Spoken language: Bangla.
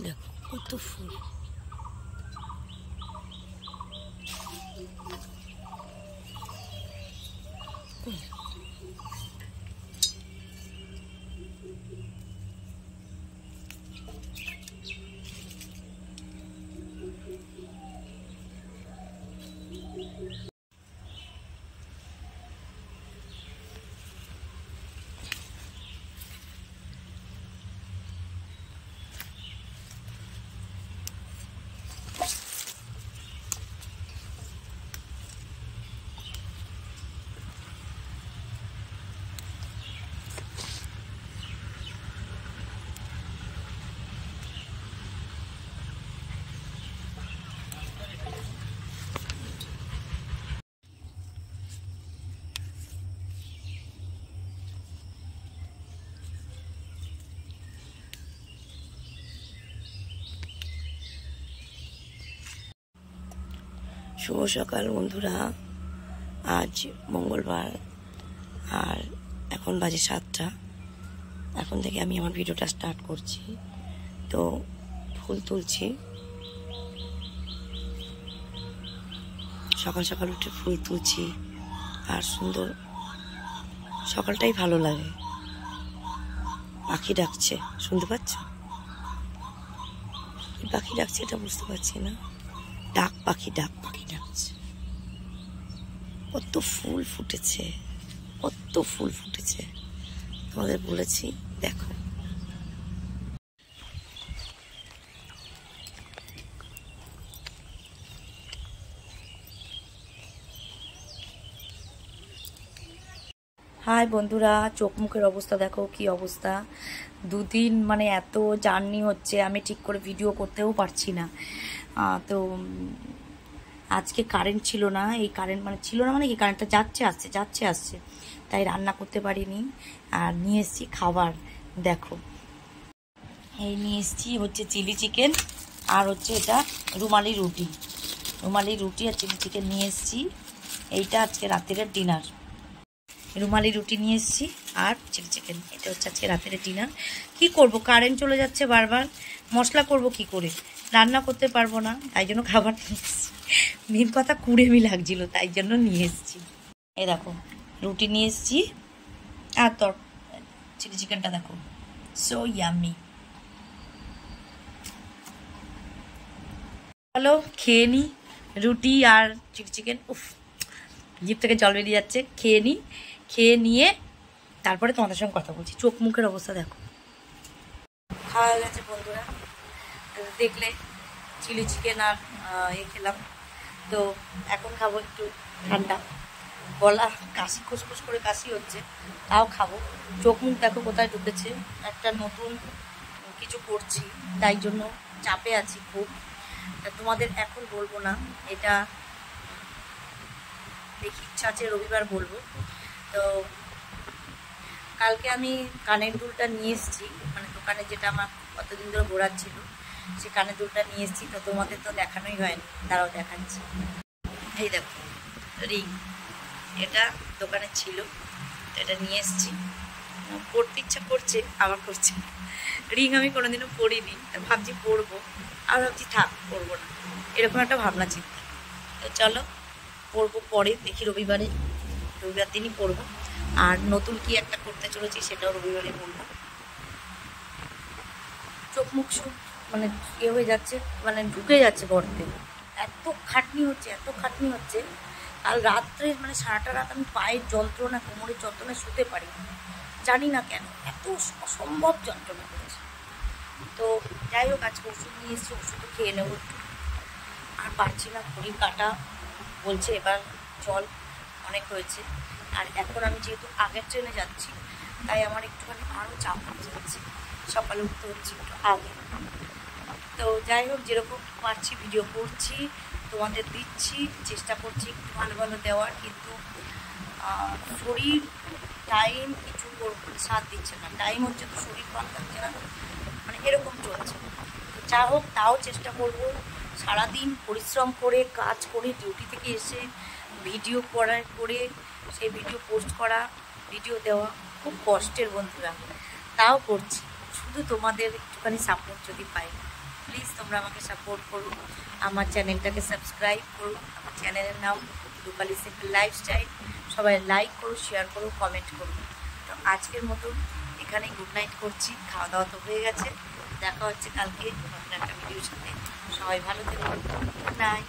দেখো কত ফুল। শুভ সকাল বন্ধুরা, আজ মঙ্গলবার আর এখন বাজে 7টা। এখন থেকে আমি আমার ভিডিওটা স্টার্ট করছি। তো ফুল তুলছি, সকাল সকাল উঠে ফুল তুলছি আর সুন্দর সকালটাই ভালো লাগে। পাখি ডাকছে, শুনতে পাচ্ছ? কি পাখি ডাকছে এটা বুঝতে পারছি না। ডাক পাখি ডাকছে। কত ফুল ফুটেছে, কত ফুল ফুটেছে তোমাদের বলেছি, দেখো। হাই বন্ধুরা, চোখ মুখের অবস্থা দেখো কি অবস্থা। দুদিন মানে এত জার্নি হচ্ছে, আমি ঠিক করে ভিডিও করতেও পারছি না। তো আজকে কারেন্ট ছিল না, এই কারেন্ট মানে ছিল না মানে কি, কারেন্টটা যাচ্ছে আসছে, তাই রান্না করতে পারিনি। আর নিয়ে এসেছি খাবার, দেখো এই নিয়ে এসেছি হচ্ছে চিলি চিকেন আর হচ্ছে এটা রুমালি রুটি আর চিলি চিকেন নিয়ে এসেছি। এইটা আজকে রাতের ডিনার। রুমালি রুটি নিয়ে এসেছি আর চিলি চিকেন, এটা হচ্ছে আজকে রাতের ডিনার। কি করব, কারেন্ট চলে যাচ্ছে বারবার, মশলা করব কি করে, রান্না করতে পারবো না, তাই জন্য খাবার নিয়ে এসেছি। মেন কথা কুড়েমি লাগছিল, তাই জন্য নিয়ে এসেছি। এই দেখো রুটি নিয়ে এসেছি আর চিলি চিকেনটা দেখো, সো ইয়াম্মি। চলো খেয়ে নিই রুটি আর চিলি চিকেন। উফ, জিভ থেকে জল বেরিয়ে যাচ্ছে। খেয়ে নিয়ে তারপরে তোমাদের সঙ্গে কথা বলছি। চোখ মুখের অবস্থা দেখো। খাওয়া গেছে বন্ধুরা, দেখলে চিলি চিকেন আর খেলাম। তো এখন খাবো একটু ঠান্ডা, গলা কাশি খুসখুস করে কাশি হচ্ছে, তাও খাবো। চোখ মুখ দেখো কোথায় ঢুকেছে, একটা নতুন কিছু করছি তাই জন্য চাপে আছি খুব। তোমাদের এখন বলবো না, এটা দেখি ইচ্ছা আছে রবিবার বলবো। তো কালকে আমি কানের দুলটা নিয়ে এসেছি, মানে দোকানে যেটা আমার কতদিন ধরে ঘোরার ছিল, সে কানের দুলটা নিয়ে এসেছি। তো তোমাদের তো দেখানোই হয়নি, তারাও দেখাচ্ছি। এই দেখো রিং, এটা দোকানে ছিল, এটা নিয়ে এসেছি। পরতে ইচ্ছা করছে, আবার করছে। রিং আমি কোনোদিনও পরিনি, ভাবছি পরবো, আর ভাবছি থাক পরবো না, এরকম একটা ভাবনা চিন্তা। তো চলো পরবো পরে, দেখি রবিবার দিনই পরবো। আর নতুন কি একটা করতে চলেছি, সেটাও রবিবারে বলবো। চোখ মুখ মানে হয়ে যাচ্ছে, মানে ঢুকে যাচ্ছে গর্তে, এত খাটনি হচ্ছে। কাল রাত্রে মানে সারাটা রাত আমি পায়ের যন্ত্রণা, কোমরের যন্ত্রণা শুতে পারি, জানি না কেন এত অসম্ভব যন্ত্রণা করেছে। তো যাই হোক, আজকে ওষুধ নিয়ে এসেছি, ওষুধও খেয়ে নেবো একটু। আর পারছি না, ঘড়ি কাটা বলছে এবার জল অনেক হয়েছে। আর এখন আমি যেহেতু আগের ট্রেনে যাচ্ছি, তাই আমার একটুখানি আরও চাপ হয়ে যাচ্ছে, সকালে উঠতে হচ্ছে একটু আগে। তো যাই হোক, যেরকম পারছি ভিডিও করছি, তোমাদের দিচ্ছি, চেষ্টা করছি একটু ভালো ভালো দেওয়ার, কিন্তু শরীর টাইম কিছু সাথ দিচ্ছে না, টাইম হচ্ছে তো শরীর ভালো থাকছে না, মানে এরকম চলছে। তো যা হোক, তাও চেষ্টা করবো সারাদিন পরিশ্রম করে কাজ করে ডিউটি থেকে এসে ভিডিও করে সেই ভিডিও পোস্ট করা, ভিডিও দেওয়া খুব কষ্টের বন্ধুরা, তাও করছি। শুধু তোমাদের একটুখানি সাপোর্ট যদি পাই প্লিজ তোমরা আমাকে সাপোর্ট করো, আমার চ্যানেলটাকে সাবস্ক্রাইব করো। আমার চ্যানেলের নাম রূপালী সিম্পল লাইফস্টাইল। সবাই লাইক করো, শেয়ার করো, কমেন্ট করো। তো আজকের মতন এখানেই গুড নাইট করছি। খাওয়া দাওয়া তো হয়ে গেছে, দেখা হচ্ছে কালকে নতুন একটা ভিডিওর সাথে। সবাই ভালো থেকো, গুড নাইট।